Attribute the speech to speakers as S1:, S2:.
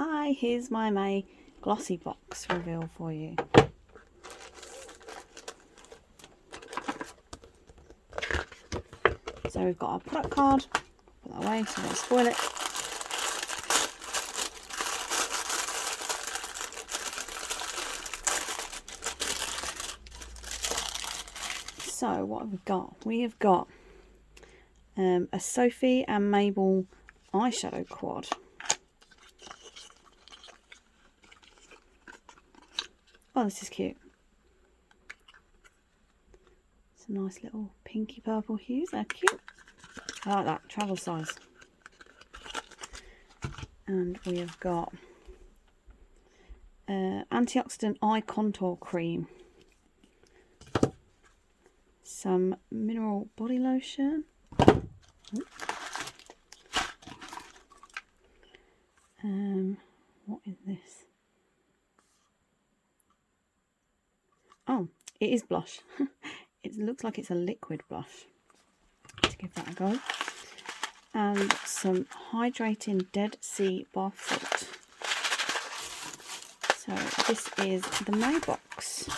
S1: Hi, here's my May Glossy box reveal for you. So we've got our product card, put that away so I don't spoil it. So what have we got? We have got a Sophie and Mabel eyeshadow quad. Oh, this is cute. Some nice little pinky purple hues, they're cute. I like that, travel size. And we have got antioxidant eye contour cream, some mineral body lotion, what is this? Oh, it is blush. It looks like it's a liquid blush. Let's give that a go. And some hydrating Dead Sea bath salt. So this is the May box.